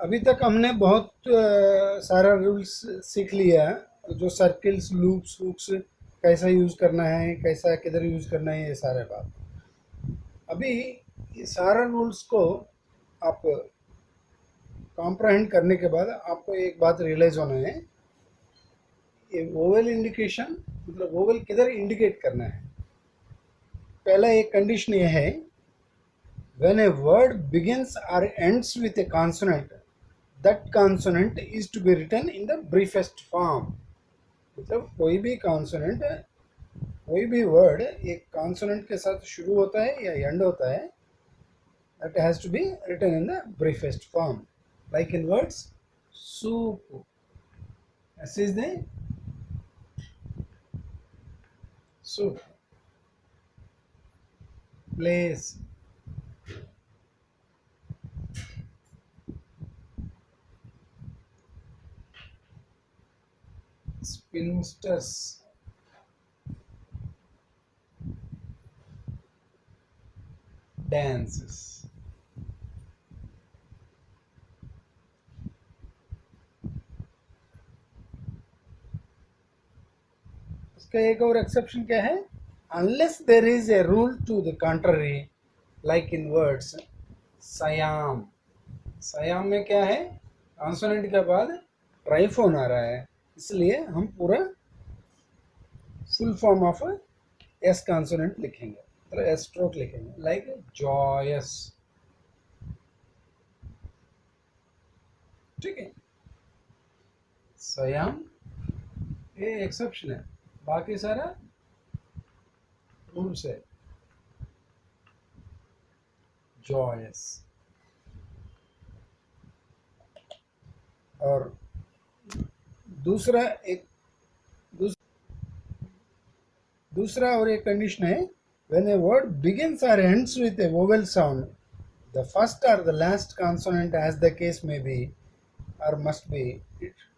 अभी तक हमने बहुत सारा रूल्स सीख लिया है, जो सर्किल्स, लूप्स, हुक्स कैसा यूज़ करना है, कैसा किधर यूज़ करना है, ये सारे बात। अभी ये सारा रूल्स को आप कॉम्प्रहेंड करने के बाद आपको एक बात रियलाइज़ होना है, ये वोवेल इंडिकेशन मतलब वोवेल किधर इंडिकेट करना है। पहला एक कंडीशन ये है, when a word begins or ends with a consonant, that consonant is to be written in the briefest form। मतलब कोई भी कॉन्सोनेंट, कोई भी वर्ड एक कॉन्सोनेंट के साथ शुरू होता है या एंड होता है, that has to be written in the briefest form, like in words soup, this is the soup, place, spinsters, dances। इसका एक और एक्सेप्शन क्या है, unless there is a rule to the contrary, like in words Siam. Siam में क्या है, consonant के बाद ट्राइफोन आ रहा है, इसलिए हम पूरा full form of S consonant लिखेंगे, मतलब एस स्ट्रोक लिखेंगे, लाइक जॉयस। ठीक है, सयाम ये एक्सेप्शन है, बाकी सारा रूल्स है। जॉयस। और दूसरा एक दूसरा और एक कंडीशन है, when a word begins or ends with a vowel sound, the first or the last consonant as the case may be or must be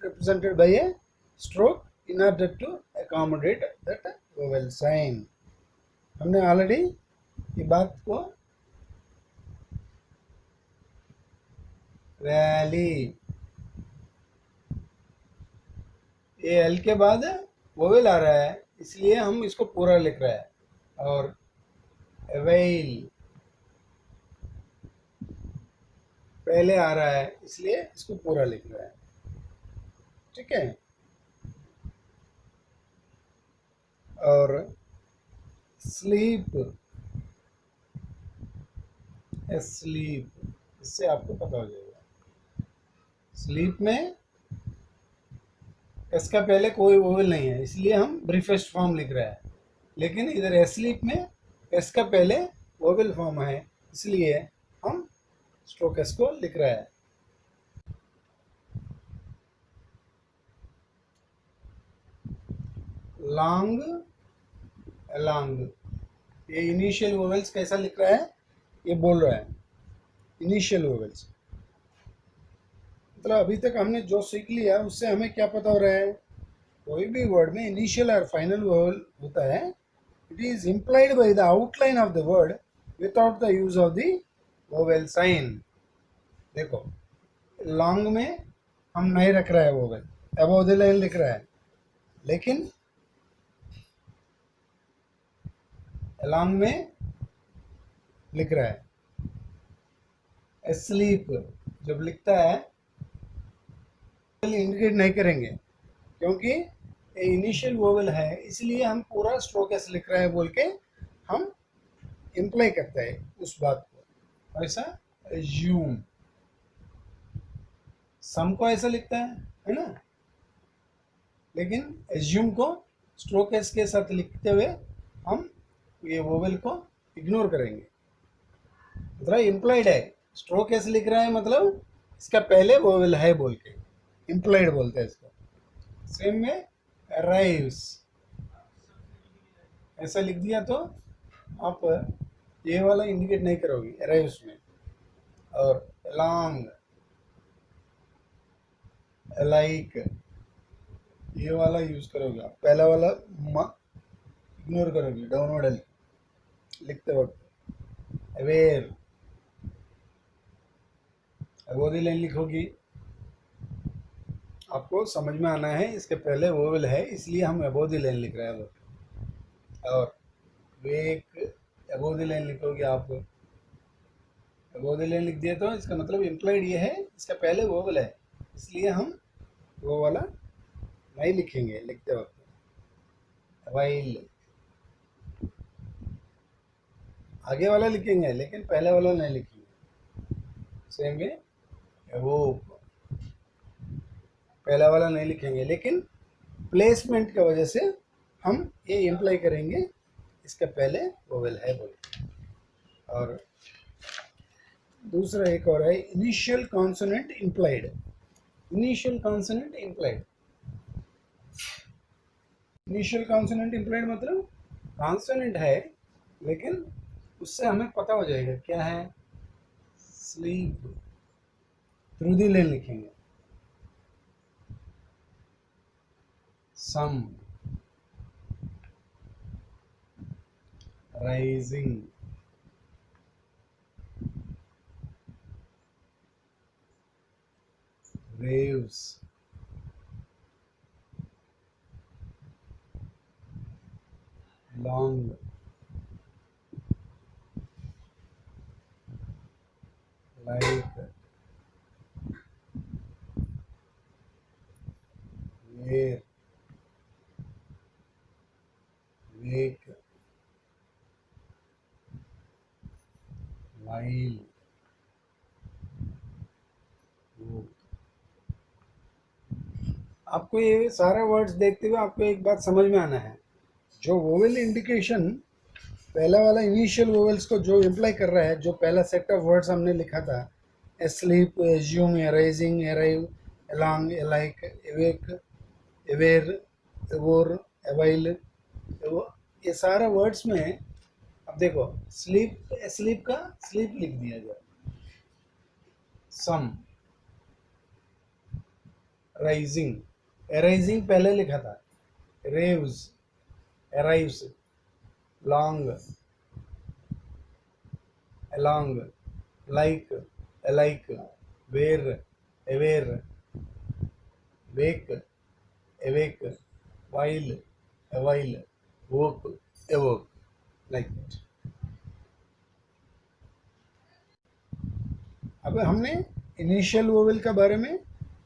represented by a stroke in order to accommodate that vowel sign। हमने already ये बात को valley, ये L के बाद vowel आ रहा है इसलिए हम इसको पूरा लिख रहे हैं, और अवेल पहले आ रहा है इसलिए इसको पूरा लिख रहा है। ठीक है, और स्लीप, स्लीप, इससे आपको पता हो जाएगा। स्लीप में एस का पहले कोई वोवेल नहीं है इसलिए हम ब्रीफेस्ट फॉर्म लिख रहे हैं, लेकिन इधर स्लीप में एस का पहले वोवेल फॉर्म है इसलिए हम स्ट्रोक एस को लिख रहे हैं। लॉन्ग, लॉन्ग, ये इनिशियल वोवेल्स कैसा लिख रहा है ये बोल रहा है, इनिशियल वोवेल्स। मतलब अभी तक हमने जो सीख लिया उससे हमें क्या पता हो रहा है, कोई भी वर्ड में इनिशियल और फाइनल वोवेल होता है, it is implied by the outline of the word without the use of the vowel sign. देखो, लॉन्ग में हम नहीं रख रहे हैं वोवेल, अबव द लाइन लिख रहा है, लेकिन लॉन्ग में लिख रहा है। स्लीप जब लिखता है इंडिकेट नहीं करेंगे क्योंकि इनिशियल वोवेल है इसलिए हम पूरा स्ट्रोक एस लिख रहे हैं बोल के हम इम्प्लाई करते हैं उस बात को। ऐसा एज्यूम, सम को ऐसा लिखता है ना, लेकिन एज्यूम को स्ट्रोक एस के साथ लिखते हुए हम ये वोवेल को इग्नोर करेंगे, मतलब इम्प्लाइड है, स्ट्रोक एस लिख रहा है मतलब इसका पहले वोवेल है बोल के इम्प्लाइड बोलते हैं इसको। सेम में अराइव्स ऐसा लिख दिया तो आप ये वाला इंडिकेट नहीं करोगे अराइव्स में। और लॉन्ग, लाइक, ये वाला यूज करोगे आप, पहला वाला इग्नोर करोगे डाउनवर्ड लिखते वक्त। अवेयर, अवोधी लाइन लिखोगी, आपको समझ में आना है, इसके पहले वोवेल है इसलिए हम अवोधी लाइन लिख रहे हैं। और वेक अबोव द लाइन लिखोगे आप, अबोव द लाइन लिख दिया तो इसका मतलब इम्प्लाइड ये है, इसका पहले वोवल है इसलिए हम वो वाला नहीं लिखेंगे लिखते वक्त। वाइल आगे वाला लिखेंगे लेकिन पहले वाला नहीं लिखेंगे। सेम वे अबोव पहला वाला नहीं लिखेंगे, लेकिन प्लेसमेंट की वजह से हम ये इम्प्लाई करेंगे इसका पहले वोवेल है बोल। और दूसरा एक और है initial consonant implied. Initial consonant implied, initial consonant implied मतलब कॉन्सोनेंट है लेकिन उससे हमें पता हो जाएगा क्या है। स्लीप थ्रू दी लाइन लिखेंगे। सम, rising, waves, long, like, where, wake, while, woke। आपको ये सारे वर्ड्स देखते हुए आपको एक बात समझ में आना है, जो वोवेल इंडिकेशन पहला वाला इनिशियल वोवेल्स को जो इम्प्लाई कर रहा है, जो पहला सेट ऑफ वर्ड्स हमने लिखा था, sleep, assume, rising, arrive, along, like, awake, aware, abhor, avail, ये सारे वर्ड्स में अब देखो स्लीप, स्लीप का स्लीप लिख दिया जाए। सम, राइजिंग, अराइजिंग पहले लिखा था, रेव्स, arrives, long, along, like, alike, where, aware, wake, awake, while, awhile, woke, awoke, like that। अब हमने इनिशियल वोवेल का बारे में,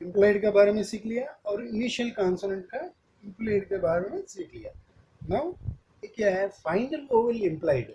इम्प्लाइड का बारे में सीख लिया और इनिशियल कॉन्सोनेंट का इम्प्लाइड के बारे में सीख लिया। नाउ ये क्या है, final vowel implied.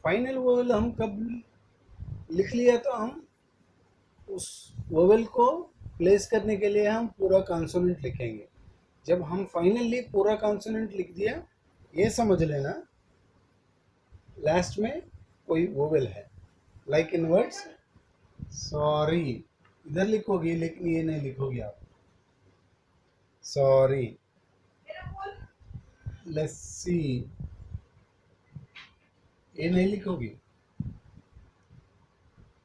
Final vowel हम कब लिख लिया तो हम उस वोवेल को प्लेस करने के लिए हम पूरा कॉन्सोनेंट लिखेंगे। जब हम फाइनली पूरा कॉन्सोनेंट लिख दिया, ये समझ लेना लास्ट में कोई वोवेल है। लाइक इन वर्ड्स सॉरी, इधर लिखोगे लेकिन ये नहीं लिखोगे आप, सॉरी। लस्सी ये नहीं लिखोगे।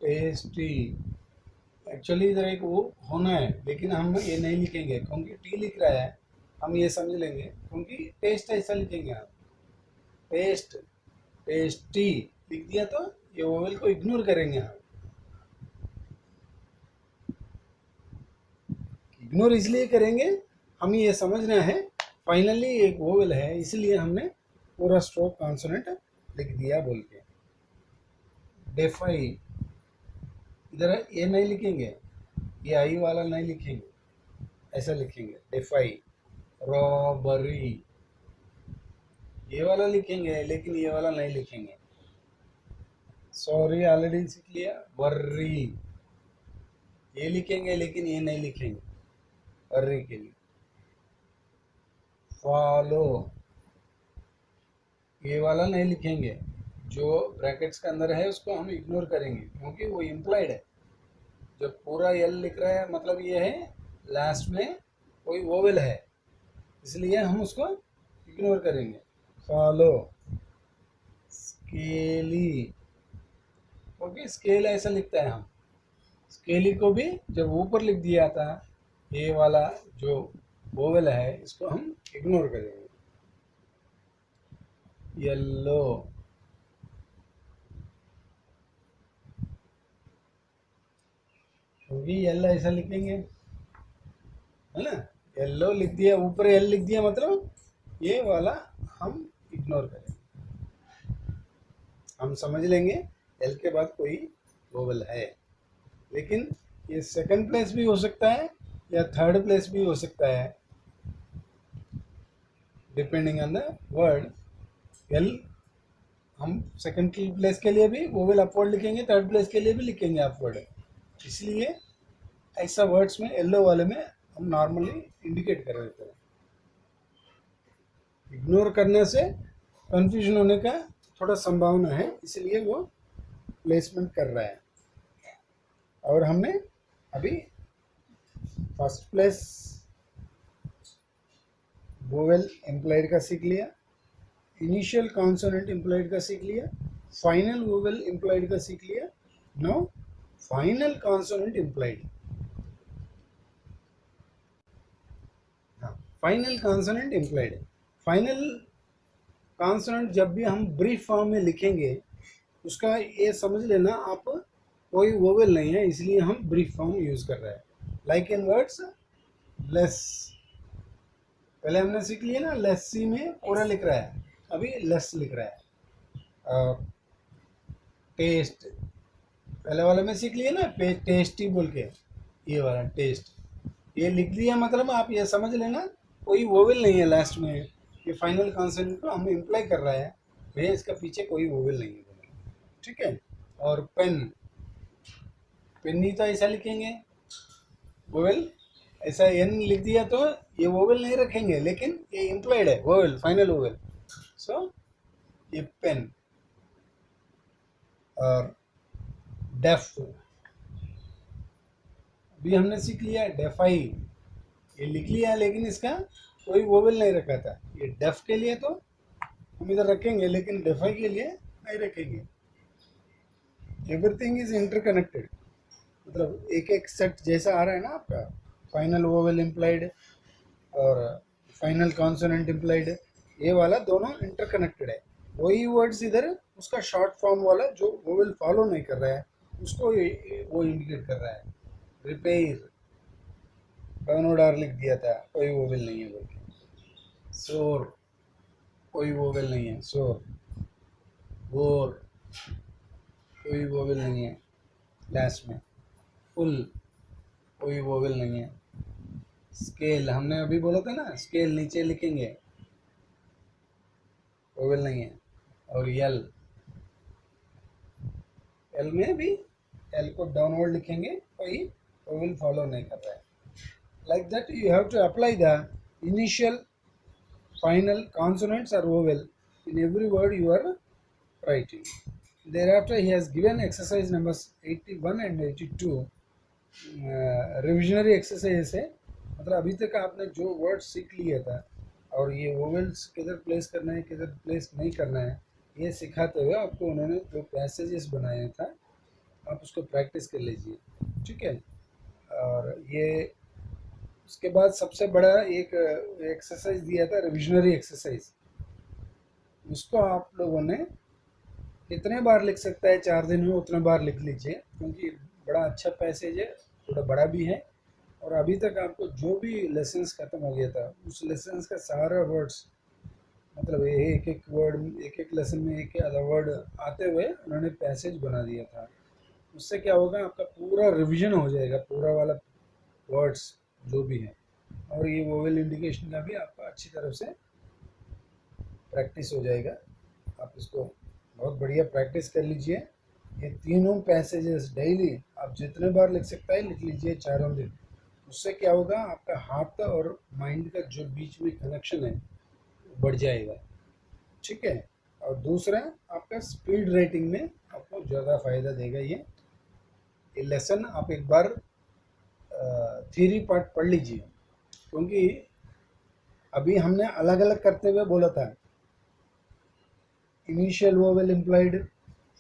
टेस्टी, एक्चुअली इधर एक वो होना है लेकिन हम ये नहीं लिखेंगे क्योंकि टी लिख रहा है, हम ये समझ लेंगे क्योंकि टेस्ट ऐसा लिखेंगे आप, टेस्ट, टेस्टी लिख दिया तो ये वोवेल को इग्नोर करेंगे हम। इग्नोर इसलिए करेंगे, हमें ये समझना है फाइनली एक वोवेल है इसलिए हमने पूरा स्ट्रोक कॉन्सोनेंट लिख दिया बोल के। डेफाई, इधर ये नहीं लिखेंगे, ये आई वाला नहीं लिखेंगे, ऐसा लिखेंगे डेफाई। रॉबरी ये वाला लिखेंगे लेकिन ये वाला नहीं लिखेंगे। सॉरी ऑलरेडी सीख लिया। वर्री ये लिखेंगे लेकिन ये नहीं लिखेंगे वर्री के लिए। फॉलो ये वाला नहीं लिखेंगे, जो ब्रैकेट्स के अंदर है उसको हम इग्नोर करेंगे क्योंकि वो इम्प्लाइड है। जब पूरा एल लिख रहा है मतलब ये है लास्ट में कोई वोवेल है इसलिए हम उसको इग्नोर करेंगे। फॉलो, स्केली, ओके स्केल ऐसा लिखता है हम, स्केली को भी जब ऊपर लिख दिया था ये वाला जो वोवेल है इसको हम इग्नोर करेंगे। येलो, क्योंकि एल ऐसा लिखेंगे, है ना, येलो लिख दिया, ऊपर एल लिख दिया, मतलब ये वाला हम इग्नोर करेंगे, हम समझ लेंगे एल के बाद कोई वोवल है। लेकिन ये सेकंड प्लेस भी हो सकता है या थर्ड प्लेस भी हो सकता है, depending on the word. L हम सेकंड प्लेस के लिए भी वोवेल अपवर्ड लिखेंगे, थर्ड प्लेस के लिए भी लिखेंगे अपवर्ड। इसलिए ऐसा वर्ड्स में येलो वाले में हम नॉर्मली इंडिकेट कर देते हैं। इग्नोर करने से कंफ्यूजन होने का थोड़ा संभावना है, इसलिए वो प्लेसमेंट कर रहा है। और हमने अभी फर्स्ट प्लेस वोवेल एम्प्लॉयड का सीख लिया, इनिशियल कॉन्सोनेंट एम्प्लॉयड का सीख लिया, फाइनल वोवेल एम्प्लॉयड का सीख लिया। Now final consonant employed. हाँ, final consonant employed. Final consonant जब भी हम ब्रीफ फॉर्म में लिखेंगे, उसका ये समझ लेना आप कोई वोवेल नहीं है, इसलिए हम ब्रीफ फॉर्म यूज़ कर रहे हैं। लाइक इन वर्ड्स लेस, पहले हमने सीख लिया ना, लेसी में पूरा लिख रहा है, अभी लेस लिख रहा है। टेस्ट पहले वाले में सीख लिया ना, टेस्टी बोल के, ये वाला टेस्ट, ये लिख दिया, मतलब आप ये समझ लेना कोई वोवेल नहीं है लास्ट में। ये फाइनल कॉन्सेप्ट को हम इम्प्लाई कर रहा है, भैया इसका पीछे कोई वोवेल नहीं है, ठीक है। और पेन, पेन नहीं तो ऐसा लिखेंगे वोवेल, ऐसा एन लिख दिया तो ये वोवेल नहीं रखेंगे, लेकिन ये इम्प्लाइड है वोवेल, फाइनल वोवेल। सो ये पेन। और डेफ, भी हमने सीख लिया डेफाई, ये लिख लिया लेकिन इसका कोई वोवेल नहीं रखा था। ये डेफ के लिए तो हम इधर रखेंगे, लेकिन डेफाई के लिए नहीं रखेंगे। एवरीथिंग इज इंटरकनेक्टेड, मतलब एक एक सेट जैसा आ रहा है ना आपका, फाइनल वोवेल इम्प्लाइड और फाइनल कॉन्सोनेंट इम्प्लाइड, ये वाला दोनों इंटरकनेक्टेड है। वही वर्ड्स इधर उसका शॉर्ट फॉर्म वाला जो वोवेल फॉलो नहीं कर रहा है, उसको वो इंडिकेट कर रहा है। रिपेयर, डाउनलोडार लिख दिया था, कोई वोवेल नहीं है बोल के। शोर, कोई वोवेल नहीं है, शोर। वोर, कोई वोवेल नहीं है लास्ट में। फुल, कोई वोवेल नहीं है। स्केल, हमने अभी बोला था ना, स्केल नीचे लिखेंगे, वोवेल नहीं है। और यल, एल में भी एल को डाउनवर्ड लिखेंगे, कोई वोवेल फॉलो नहीं कर रहा है। Like that you have to apply the initial, final consonants or vowel in every word you are writing. Thereafter he has given exercise numbers 81 and 82, revisionary exercise है, मतलब अभी तक आपने जो वर्ड सीख लिया था और ये वोवेल्स किधर प्लेस करना है किधर प्लेस नहीं करना है, ये सिखाते हुए आपको उन्होंने जो पैसेजेस बनाया था, आप उसको प्रैक्टिस कर लीजिए, ठीक है। और ये उसके बाद सबसे बड़ा एक एक्सरसाइज दिया था, रिविजनरी एक्सरसाइज। उसको आप लोगों ने कितने बार लिख सकता है 4 दिन में, उतने बार लिख लीजिए, क्योंकि बड़ा अच्छा पैसेज है, थोड़ा बड़ा भी है। और अभी तक आपको जो भी लेसन्स ख़त्म हो गया था, उस लेसन्स का सारा वर्ड्स, मतलब एक एक वर्ड, एक एक लेसन में एक आधा वर्ड आते हुए उन्होंने पैसेज बना दिया था। उससे क्या होगा, आपका पूरा रिवीजन हो जाएगा, पूरा वाला वर्ड्स जो भी है। और ये वोवेल इंडिकेशन का भी आपका अच्छी तरह से प्रैक्टिस हो जाएगा। आप इसको बहुत बढ़िया प्रैक्टिस कर लीजिए। ये तीनों पैसेजेस डेली आप जितने बार लिख सकता है लिख लीजिए, चारों दिन। उससे क्या होगा, आपका हाथ और माइंड का जो बीच में कनेक्शन है बढ़ जाएगा, ठीक है। और दूसरा, आपका स्पीड राइटिंग में आपको ज़्यादा फ़ायदा देगा ये लेसन। आप एक बार थ्योरी पार्ट पढ़ लीजिए, क्योंकि अभी हमने अलग अलग करते हुए बोला था, इनिशियल वोवेल इम्प्लाइड,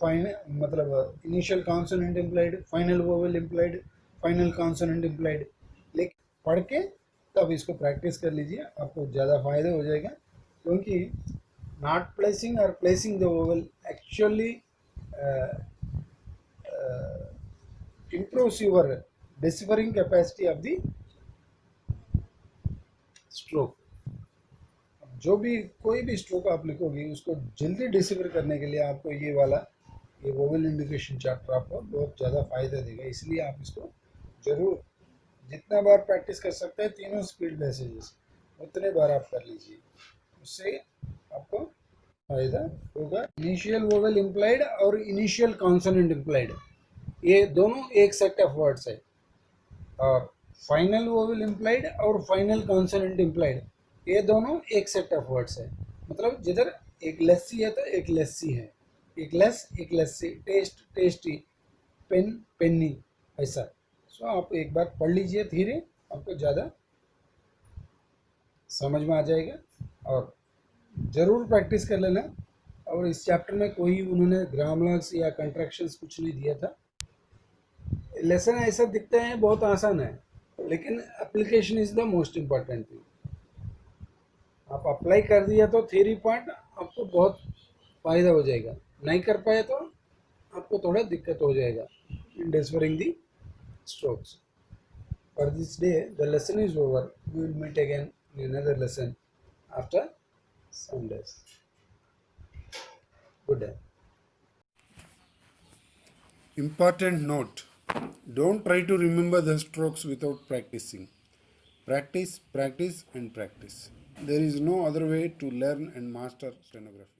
मतलब initial consonant implied, final vowel implied, final consonant implied. लेकिन पढ़ के तब इसको प्रैक्टिस कर लीजिए, आपको ज़्यादा फ़ायदा हो जाएगा। क्योंकि नॉट प्लेसिंग और placing the vowel actually improves your deciphering capacity of the stroke. जो भी कोई भी स्ट्रोक आप लिखोगे उसको जल्दी डिसिफर करने के लिए आपको ये वोवेल इंडिकेशन चार्ट आपको बहुत ज़्यादा फायदा देगा, इसलिए आप इसको जरूर जितना बार प्रैक्टिस कर सकते हैं तीनों स्पीड मैसेजेस उतने बार आप कर लीजिए, उससे आपको फायदा होगा। इनिशियल वोवेल इम्प्लाइड और इनिशियल कॉन्सोनेंट इम्प्लाइड ये दोनों एक सेट ऑफ वर्ड्स है, और फाइनल वोवेल इम्प्लाइड और फाइनल कॉन्सोनेंट इम्प्लाइड ये दोनों एक सेट ऑफ वर्ड्स है। मतलब जिधर एक लस्सी है तो एक लस्सी है, एक लस्सी, टेस्ट टेस्टी, पेन पेन्नी, ऐसा। सो आप एक बार पढ़ लीजिए धीरे, आपको ज़्यादा समझ में आ जाएगा, और ज़रूर प्रैक्टिस कर लेना। और इस चैप्टर में कोई उन्होंने ग्रामर्स या कंट्रैक्शंस कुछ नहीं दिया था। लेसन ऐसा दिखता है बहुत आसान है, लेकिन application is the most important thing. आप अप्लाई कर दिया तो थ्योरी पार्ट आपको बहुत फ़ायदा हो जाएगा, नहीं कर पाए तो आपको थोड़ा दिक्कत हो जाएगा इन डिस्फरिंग दी strokes. For this day, the lesson is over. We will meet again in another lesson after some days. Good day. Important note: don't try to remember the strokes without practicing. Practice, practice, and practice. There is no other way to learn and master stenography.